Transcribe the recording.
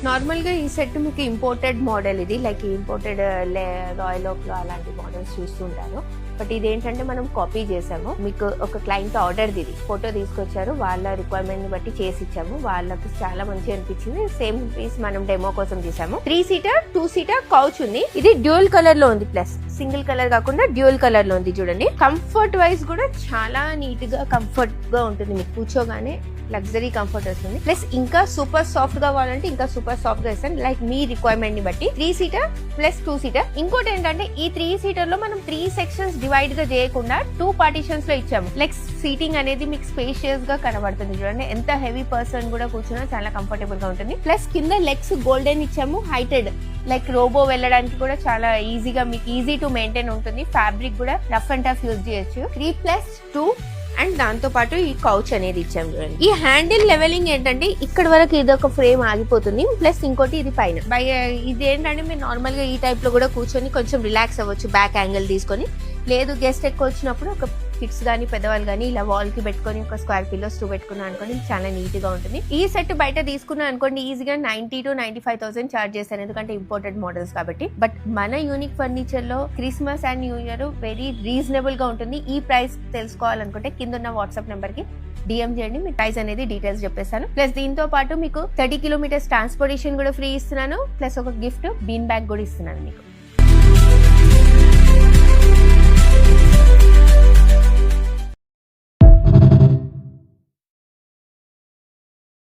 Normal గా ఈ set మీకు ఇంపోర్టెడ్ మోడల్, ఇది లైక్ ఇంపోర్టెడ్ రాయల్ ఓక్ లో అలాంటి మోడల్స్ చూస్తుంటారు. బట్ ఇదేంటంటే మనం కాపీ చేసాము. మీకు ఒక క్లయింట్ ఆర్డర్ ఇది ఫోటో తీసుకొచ్చారు, వాళ్ళ రిక్వైర్మెంట్ ని బట్టి చేసి ఇచ్చాము. వాళ్ళకి చాలా మంచిగా అనిపించింది. సేమ్ పీస్ మనం డెమో కోసం తీసాము. 3 సీటర్ 2 సీటర్ కౌచ్ ఉంది. ఇది డ్యూయల్ కలర్ లో ఉంది, ప్లస్ సింగిల్ కలర్ కాకుండా డ్యూయల్ కలర్ లో ఉంది. చూడండి, కంఫర్ట్ వైజ్ కూడా చాలా నీట్ గా కంఫర్ట్ గా ఉంటుంది. మీకు కూర్చోగానే లగ్జరీ కంఫర్ట్ వస్తుంది. ప్లస్ ఇంకా సూపర్ సాఫ్ట్ గా కావాలంటే ఇంకా సూపర్ సాఫ్ట్ గా ఇస్తాను, లైక్ మీ రిక్వైర్మెంట్ ని బట్టి. 3 సీటర్ ప్లస్ 2 సీటర్. ఇంకోటి ఏంటంటే ఈ 3 సీటర్ లో మనం 3 సెక్షన్స్ డివైడ్ గా చేయకుండా 2 పార్టీషన్స్ లో ఇచ్చాము. లైక్ సీటింగ్ అనేది మీకు స్పేషియస్ గా కనబడుతుంది. చూడండి, ఎంత హెవీ పర్సన్ కూడా కూర్చున్నా చాలా కంఫర్టబుల్ గా ఉంటుంది. ప్లస్ కింద లెగ్స్ గోల్డెన్ ఇచ్చాము, హైటెడ్, లైక్ రోబో వెళ్ళడానికి కూడా చాలా ఈజీగా మీకు ఈజీ టు మెయింటైన్ ఉంటుంది. ఫ్యాబ్రిక్ కూడా రఫ్ అండ్ టఫ్ యూజ్ చేయొచ్చు. 3+2 అండ్ దాంతో పాటు ఈ కౌచ్ అనేది ఇచ్చాము. చూడండి, ఈ హ్యాండిల్ లెవెలింగ్ ఏంటంటే ఇక్కడ వరకు ఇది ఒక ఫ్రేమ్ ఆగిపోతుంది, ప్లస్ ఇంకోటి ఇది పైన. ఇది ఏంటంటే మీరు నార్మల్ గా ఈ టైప్ లో కూడా కూర్చొని కొంచెం రిలాక్స్ అవ్వచ్చు, బ్యాక్ యాంగిల్ తీసుకొని. లేదు గెస్ట్ ఎక్కువ వచ్చినప్పుడు ఒక కిడ్స్ గానీ పెద్దవాళ్ళు గానీ ఇలా వాల్ కి పెట్టుకొని ఒక స్క్వేర్ పిల్లోస్ 2 పెట్టుకున్నా అనుకోండి, చాలా నీట్ గా ఉంటుంది. ఈ సెట్ బయట తీసుకున్నా అనుకోండి ఈజీగా 90,000 to 95,000 చార్జ్ చేశాను, ఎందుకంటే ఇంపోర్టెడ్ మోడల్స్ కాబట్టి. బట్ మన యూనిక్ ఫర్నిచర్ లో Christmas and new year very reasonable గా ఉంటుంది. ఈ ప్రైస్ తెలుసుకోవాలనుకుంటే కింద ఉన్న వాట్సాప్ నెంబర్ కి డిఎం చేయండి, మీ ప్రైస్ అనేది డీటెయిల్స్ చెప్పేస్తాను. ప్లస్ దీంతో పాటు మీకు 30 kilometers ట్రాన్స్పోర్టేషన్ కూడా ఫ్రీ ఇస్తున్నాను. ప్లస్ ఒక గిఫ్ట్ బీన్ బ్యాగ్ కూడా ఇస్తున్నాను మీకు.